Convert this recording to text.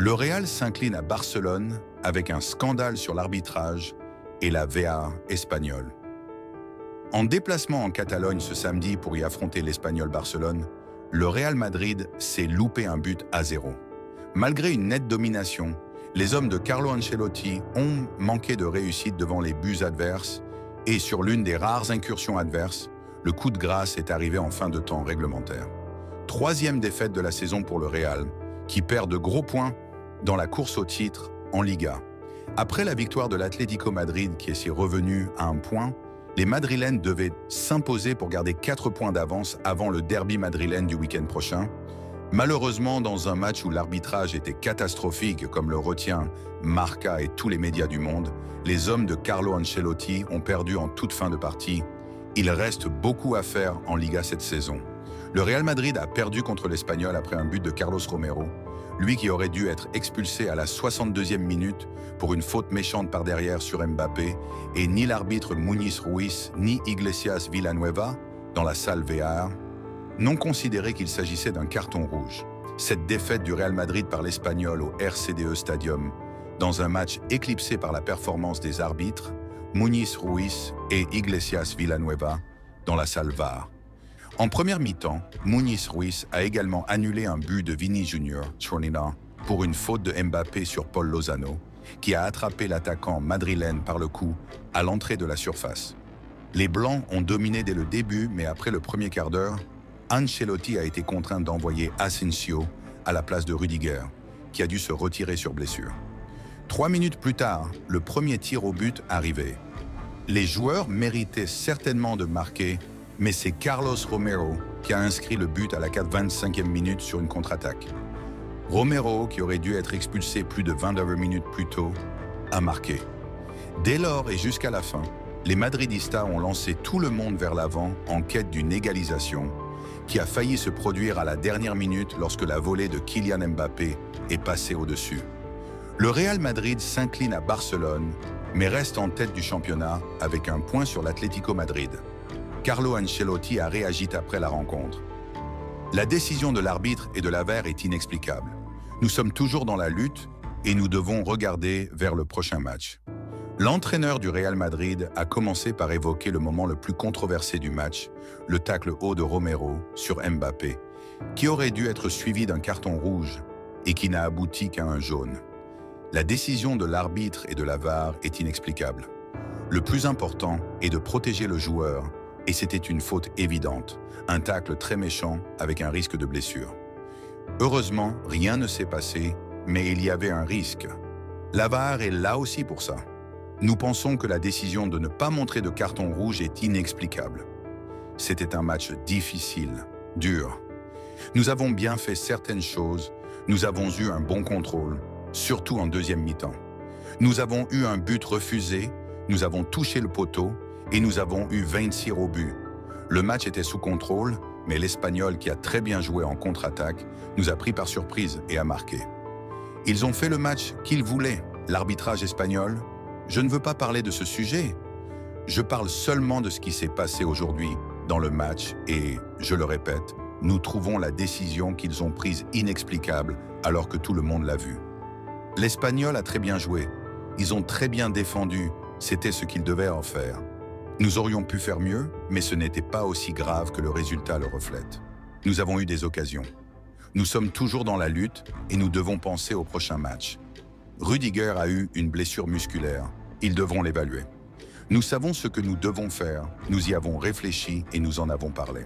Le Real s'incline à Barcelone avec un scandale sur l'arbitrage et la VAR espagnole. En déplacement en Catalogne ce samedi pour y affronter l'Espagnol Barcelone, le Real Madrid s'est loupé un but à 0. Malgré une nette domination, les hommes de Carlo Ancelotti ont manqué de réussite devant les buts adverses et sur l'une des rares incursions adverses, le coup de grâce est arrivé en fin de temps réglementaire. Troisième défaite de la saison pour le Real, qui perd de gros points dans la course au titre en Liga. Après la victoire de l'Atlético Madrid qui est revenu à un point, les Madrilènes devaient s'imposer pour garder 4 points d'avance avant le derby madrilène du week-end prochain. Malheureusement, dans un match où l'arbitrage était catastrophique, comme le retient Marca et tous les médias du monde, les hommes de Carlo Ancelotti ont perdu en toute fin de partie. Il reste beaucoup à faire en Liga cette saison. Le Real Madrid a perdu contre l'Espagnol après un but de Carlos Romero, lui qui aurait dû être expulsé à la 62e minute pour une faute méchante par derrière sur Mbappé, et ni l'arbitre Muniz Ruiz ni Iglesias Villanueva, dans la salle VAR, n'ont considéré qu'il s'agissait d'un carton rouge. Cette défaite du Real Madrid par l'Espagnol au RCDE Stadium, dans un match éclipsé par la performance des arbitres, Muniz Ruiz et Iglesias Villanueva, dans la salle VAR. En première mi-temps, Muniz Ruiz a également annulé un but de Vini Junior pour une faute de Mbappé sur Paul Lozano, qui a attrapé l'attaquant madrilène par le cou à l'entrée de la surface. Les Blancs ont dominé dès le début, mais après le premier quart d'heure, Ancelotti a été contraint d'envoyer Asensio à la place de Rudiger, qui a dû se retirer sur blessure. 3 minutes plus tard, le premier tir au but arrivait. Les joueurs méritaient certainement de marquer, mais c'est Carlos Romero qui a inscrit le but à la 25e minute sur une contre-attaque. Romero, qui aurait dû être expulsé plus de 29 minutes plus tôt, a marqué. Dès lors et jusqu'à la fin, les Madridistas ont lancé tout le monde vers l'avant en quête d'une égalisation qui a failli se produire à la dernière minute lorsque la volée de Kylian Mbappé est passée au-dessus. Le Real Madrid s'incline à Barcelone, mais reste en tête du championnat avec un point sur l'Atlético Madrid. Carlo Ancelotti a réagi après la rencontre. La décision de l'arbitre et de la VAR est inexplicable. Nous sommes toujours dans la lutte et nous devons regarder vers le prochain match. L'entraîneur du Real Madrid a commencé par évoquer le moment le plus controversé du match, le tacle haut de Romero sur Mbappé, qui aurait dû être suivi d'un carton rouge et qui n'a abouti qu'à un jaune. La décision de l'arbitre et de la VAR est inexplicable. Le plus important est de protéger le joueur, et c'était une faute évidente, un tacle très méchant avec un risque de blessure. Heureusement, rien ne s'est passé, mais il y avait un risque. La VAR est là aussi pour ça. Nous pensons que la décision de ne pas montrer de carton rouge est inexplicable. C'était un match difficile, dur. Nous avons bien fait certaines choses, nous avons eu un bon contrôle, surtout en deuxième mi-temps. Nous avons eu un but refusé, nous avons touché le poteau et nous avons eu 20 tirs au but. Le match était sous contrôle, mais l'Espagnol, qui a très bien joué en contre-attaque, nous a pris par surprise et a marqué. Ils ont fait le match qu'ils voulaient. L'arbitrage espagnol, je ne veux pas parler de ce sujet. Je parle seulement de ce qui s'est passé aujourd'hui dans le match et, je le répète, nous trouvons la décision qu'ils ont prise inexplicable alors que tout le monde l'a vu. L'Espagnol a très bien joué. Ils ont très bien défendu. C'était ce qu'ils devaient en faire. Nous aurions pu faire mieux, mais ce n'était pas aussi grave que le résultat le reflète. Nous avons eu des occasions. Nous sommes toujours dans la lutte et nous devons penser au prochain match. Rudiger a eu une blessure musculaire. Ils devront l'évaluer. Nous savons ce que nous devons faire. Nous y avons réfléchi et nous en avons parlé.